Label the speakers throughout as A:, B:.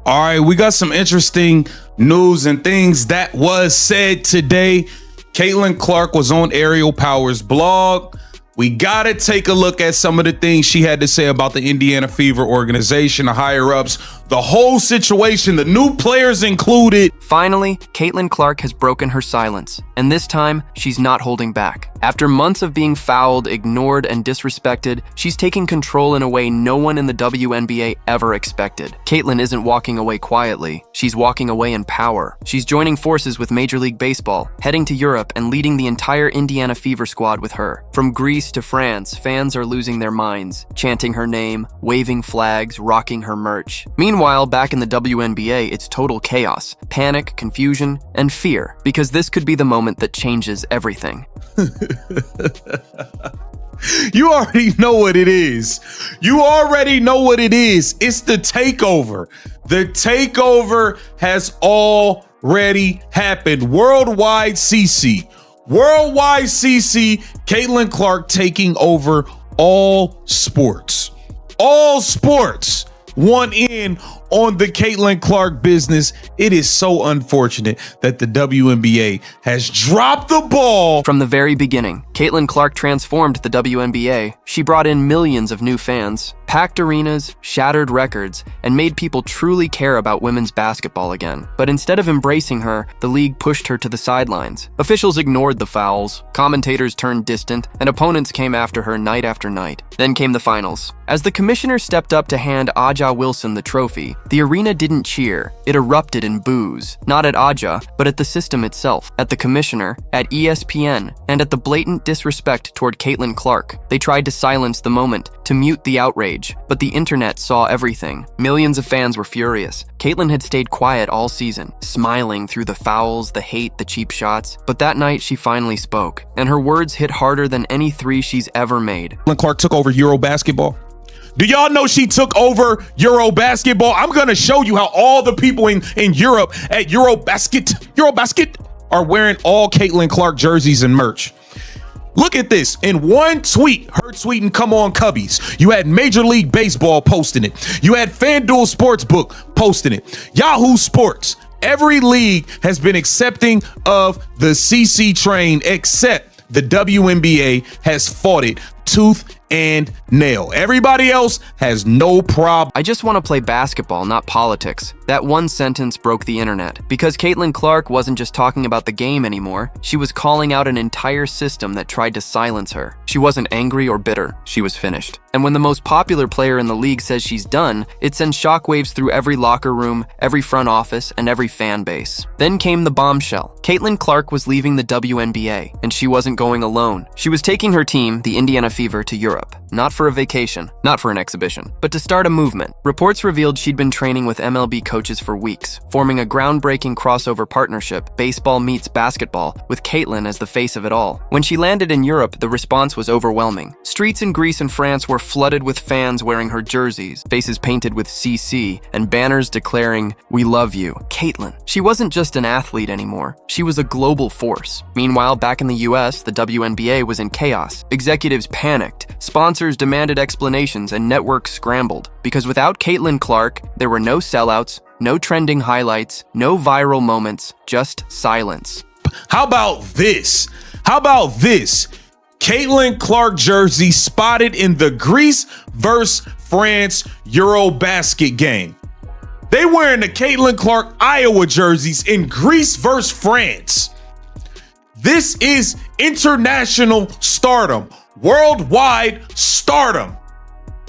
A: All right, we got some interesting news and things that was said today. Caitlin Clark was on Ariel Power's blog. We got to take a look at some of the things she had to say about the Indiana Fever organization, the higher ups, the whole situation, the new players included.
B: Finally, Caitlin Clark has broken her silence, and this time, she's not holding back. After months of being fouled, ignored, and disrespected, she's taking control in a way no one in the WNBA ever expected. Caitlin isn't walking away quietly, she's walking away in power. She's joining forces with Major League Baseball, heading to Europe, and leading the entire Indiana Fever squad with her. From Greece to France, fans are losing their minds, chanting her name, waving flags, rocking her merch. Meanwhile, back in the WNBA, it's total chaos, panic, confusion, and fear, because this could be the moment that changes everything.
A: You already know what it is. You already know what it is. It's the takeover. The takeover has already happened. Worldwide CC. Worldwide CC. Caitlin Clark taking over all sports. All sports. One in on the Caitlin Clark business. It is so unfortunate that the WNBA has dropped the ball.
B: From the very beginning, Caitlin Clark transformed the WNBA. She brought in millions of new fans, packed arenas, shattered records, and made people truly care about women's basketball again. But instead of embracing her, the league pushed her to the sidelines. Officials ignored the fouls, commentators turned distant, and opponents came after her night after night. Then came the finals. As the commissioner stepped up to hand Aja Wilson the trophy, the arena didn't cheer. It erupted in boos, not at Aja, but at the system itself, at the commissioner, at ESPN, and at the blatant disrespect toward Caitlin Clark. They tried to silence the moment, to mute the outrage, but the internet saw everything. Millions of fans were furious. Caitlin had stayed quiet all season, smiling through the fouls, the hate, the cheap shots, but that night she finally spoke, and her words hit harder than any three she's ever made.
A: Caitlin Clark took over Euro basketball. Do y'all know she took over Euro basketball? I'm going to show you how all the people in Europe at Eurobasket are wearing all Caitlin Clark jerseys and merch. Look at this. In one tweet, her tweeting, "Come on, Cubbies." You had Major League Baseball posting it. You had FanDuel Sportsbook posting it. Yahoo Sports. Every league has been accepting of the CC train, except the WNBA has fought it tooth and nail. Everybody else has no problem.
B: I just want to play basketball, not politics. That one sentence broke the internet, because Caitlin Clark wasn't just talking about the game anymore. She was calling out an entire system that tried to silence her. She wasn't angry or bitter. She was finished. And when the most popular player in the league says she's done, it sends shockwaves through every locker room, every front office, and every fan base. Then came the bombshell. Caitlin Clark was leaving the WNBA, and she wasn't going alone. She was taking her team, the Indiana Fever, to Europe. Not for a vacation, not for an exhibition, but to start a movement. Reports revealed she'd been training with MLB coaches for weeks, forming a groundbreaking crossover partnership, baseball meets basketball, with Caitlin as the face of it all. When she landed in Europe, the response was overwhelming. Streets in Greece and France were flooded with fans wearing her jerseys, faces painted with CC, and banners declaring, "We love you, Caitlin." She wasn't just an athlete anymore. She was a global force. Meanwhile, back in the US, the WNBA was in chaos. Executives panicked, sponsors demanded explanations, and networks scrambled. Because without Caitlin Clark, there were no sellouts, no trending highlights, no viral moments, just silence.
A: How about this? How about this? Caitlin Clark jersey spotted in the Greece versus France Eurobasket game. They wearing the Caitlin Clark Iowa jerseys in Greece versus France. This is international stardom. Worldwide stardom.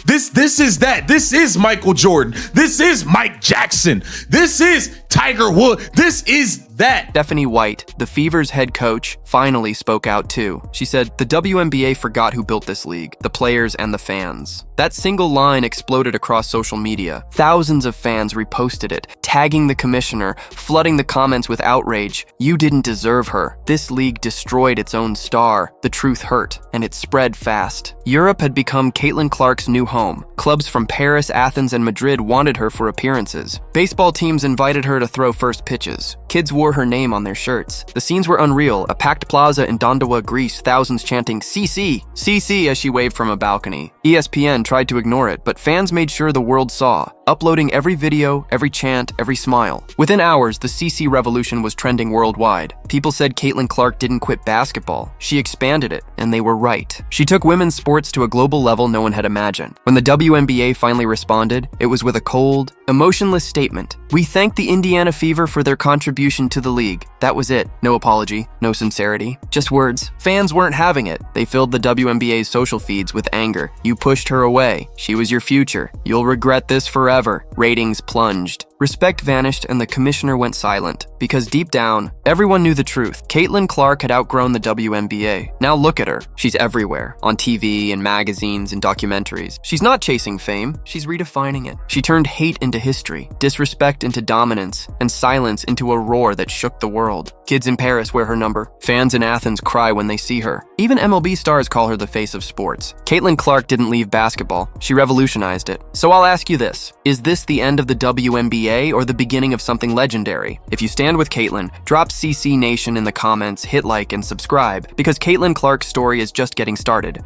A: This is that. This is Michael Jordan. This is Mike Jackson. This is Tiger Woods. This is that.
B: Stephanie White, the Fever's head coach, finally spoke out too. She said, "The WNBA forgot who built this league, the players and the fans." That single line exploded across social media. Thousands of fans reposted it, tagging the commissioner, flooding the comments with outrage. "You didn't deserve her. This league destroyed its own star." The truth hurt, and it spread fast. Europe had become Caitlin Clark's new home. Clubs from Paris, Athens, and Madrid wanted her for appearances. Baseball teams invited her to throw first pitches. Kids wore her name on their shirts. The scenes were unreal. A packed plaza in Wnba, Greece, thousands chanting CC, CC as she waved from a balcony. ESPN tried to ignore it, but fans made sure the world saw, uploading every video, every chant, every smile. Within hours, the CC revolution was trending worldwide. People said Caitlin Clark didn't quit basketball. She expanded it, and they were right. She took women's sports to a global level no one had imagined. When the WNBA finally responded, it was with a cold, emotionless statement. "We thank the Indiana Fever for their contribution to the league." That was it. No apology, no sincerity, just words. Fans weren't having it. They filled the WNBA's social feeds with anger. "You pushed her away. She was your future. You'll regret this forever." Ratings plunged. Respect vanished and the commissioner went silent. Because deep down, everyone knew the truth. Caitlin Clark had outgrown the WNBA. Now look at her. She's everywhere. On TV, in magazines, in documentaries. She's not chasing fame. She's redefining it. She turned hate into history, disrespect into dominance, and silence into a roar that shook the world. Kids in Paris wear her number. Fans in Athens cry when they see her. Even MLB stars call her the face of sports. Caitlin Clark didn't leave basketball. She revolutionized it. So I'll ask you this. Is this the end of the WNBA or the beginning of something legendary? If you stand with Caitlin, drop CC Nation in the comments, hit like and subscribe, because Caitlin Clark's story is just getting started.